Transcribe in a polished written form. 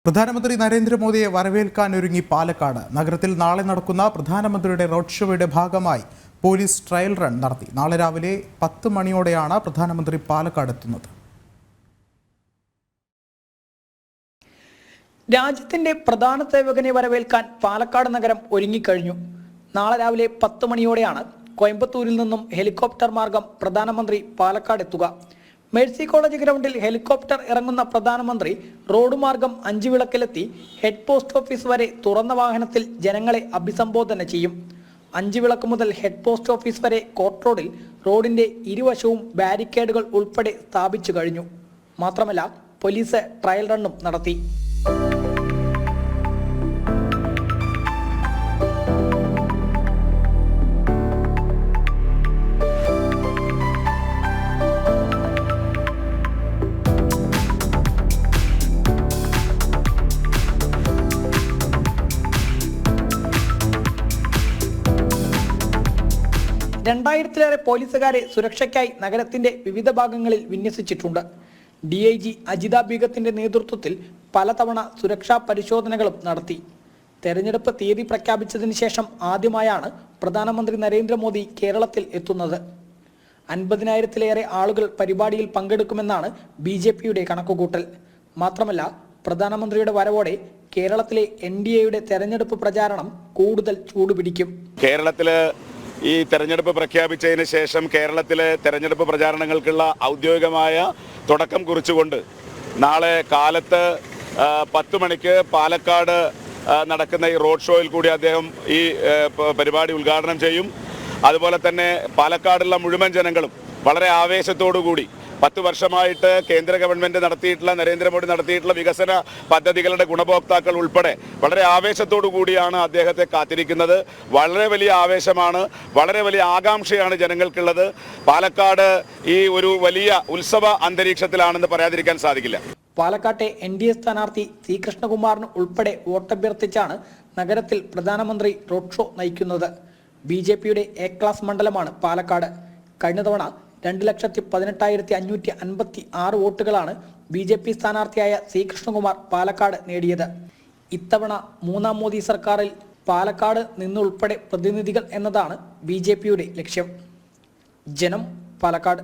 പ്രധാനമന്ത്രി നരേന്ദ്രമോദിയെ വരവേൽക്കാൻ ഒരുങ്ങി പാലക്കാട്. നഗരത്തിൽ നാളെ നടക്കുന്ന പ്രധാനമന്ത്രിയുടെ റോഡ് ഷോയുടെ ഭാഗമായി പോലീസ് ട്രയൽ റൺ നടത്തി. നാളെ രാവിലെ 10 മണിയോടെയാണ് പ്രധാനമന്ത്രി പാലക്കാട് എത്തുന്നത്. രാജ്യത്തിന്റെ പ്രധാന സേവകനെ വരവേൽക്കാൻ പാലക്കാട് നഗരം ഒരുങ്ങിക്കഴിഞ്ഞു. നാളെ രാവിലെ 10 മണിയോടെയാണ് കോയമ്പത്തൂരിൽ നിന്നും ഹെലികോപ്റ്റർ മാർഗം പ്രധാനമന്ത്രി പാലക്കാട് എത്തുക. മേഴ്സി കോളേജ് ഗ്രൗണ്ടിൽ ഹെലികോപ്റ്റർ ഇറങ്ങുന്ന പ്രധാനമന്ത്രി റോഡ് മാർഗം 5 വിളക്കിലെത്തി ഹെഡ് പോസ്റ്റ് ഓഫീസ് വരെ തുറന്ന വാഹനത്തിൽ ജനങ്ങളെ അഭിസംബോധന ചെയ്യും. 5 വിളക്ക് മുതൽ ഹെഡ് പോസ്റ്റ് ഓഫീസ് വരെ കോർട്ട് റോഡിൽ റോഡിന്റെ ഇരുവശവും ബാരിക്കേഡുകൾ ഉൾപ്പെടെ സ്ഥാപിച്ചു കഴിഞ്ഞു. മാത്രമല്ല, പോലീസ് ട്രയൽ റണ്ണും നടത്തി. രണ്ടായിരത്തിലേറെ പോലീസുകാരെ സുരക്ഷയ്ക്കായി നഗരത്തിന്റെ വിവിധ ഭാഗങ്ങളിൽ വിന്യസിച്ചിട്ടുണ്ട്. DIG അജിത ബീഗത്തിന്റെ നേതൃത്വത്തിൽ പലതവണ സുരക്ഷാ പരിശോധനകളും നടത്തി. തെരഞ്ഞെടുപ്പ് തീയതി പ്രഖ്യാപിച്ചതിന് ശേഷം ആദ്യമായാണ് പ്രധാനമന്ത്രി നരേന്ദ്രമോദി കേരളത്തിൽ എത്തുന്നത്. 50,000-ലേറെ ആളുകൾ പരിപാടിയിൽ പങ്കെടുക്കുമെന്നാണ് BJPയുടെ കണക്കുകൂട്ടൽ. മാത്രമല്ല, പ്രധാനമന്ത്രിയുടെ വരവോടെ കേരളത്തിലെ NDAയുടെ തെരഞ്ഞെടുപ്പ് പ്രചാരണം കൂടുതൽ ചൂടുപിടിക്കും. കേരളത്തില് ഈ തെരഞ്ഞെടുപ്പ് പ്രഖ്യാപിച്ചതിന് ശേഷം കേരളത്തിലെ തെരഞ്ഞെടുപ്പ് പ്രചാരണങ്ങൾക്കുള്ള ഔദ്യോഗികമായ തുടക്കം കുറിച്ചുകൊണ്ട് നാളെ കാലത്ത് 10 മണിക്ക് പാലക്കാട് നടക്കുന്ന ഈ റോഡ് ഷോയിൽ കൂടി അദ്ദേഹം ഈ പരിപാടി ഉദ്ഘാടനം ചെയ്യും. അതുപോലെ തന്നെ പാലക്കാടുള്ള മുഴുവൻ ജനങ്ങളും വളരെ ആവേശത്തോടു കൂടി 10 വർഷമായിട്ട് കേന്ദ്ര ഗവൺമെന്റ് നടത്തിയിട്ടുള്ള നരേന്ദ്രമോദി നടത്തിയിട്ടുള്ള വികസന പദ്ധതികളുടെ ഗുണഭോക്താക്കൾ ഉൾപ്പെടെ വളരെ ആവേശത്തോടു കൂടിയാണ് അദ്ദേഹത്തെ കാത്തിരിക്കുന്നത്. വളരെ വലിയ ആവേശമാണ്, വളരെ വലിയ ആകാംക്ഷയാണ് ജനങ്ങൾക്കുള്ളത്. പാലക്കാട് ഈ ഒരു വലിയ ഉത്സവ അന്തരീക്ഷത്തിലാണെന്ന് പറയാതിരിക്കാൻ സാധിക്കില്ല. പാലക്കാട്ടെ NDA സ്ഥാനാർത്ഥി C. കൃഷ്ണകുമാറിന് ഉൾപ്പെടെ വോട്ടഭ്യർത്ഥിച്ചാണ് നഗരത്തിൽ പ്രധാനമന്ത്രി റോഡ് ഷോ നയിക്കുന്നത്. BJPയുടെ A ക്ലാസ് മണ്ഡലമാണ് പാലക്കാട്. കഴിഞ്ഞ തവണ 2,18,556 വോട്ടുകളാണ് BJP സ്ഥാനാർത്ഥിയായ C. കൃഷ്ണകുമാർ പാലക്കാട് നേടിയത്. ഇത്തവണ 3ാം മോദി സർക്കാരിൽ പാലക്കാട് നിന്നുൾപ്പെടെ പ്രതിനിധികൾ എന്നതാണ് BJPയുടെ ലക്ഷ്യം. ജനം, പാലക്കാട്.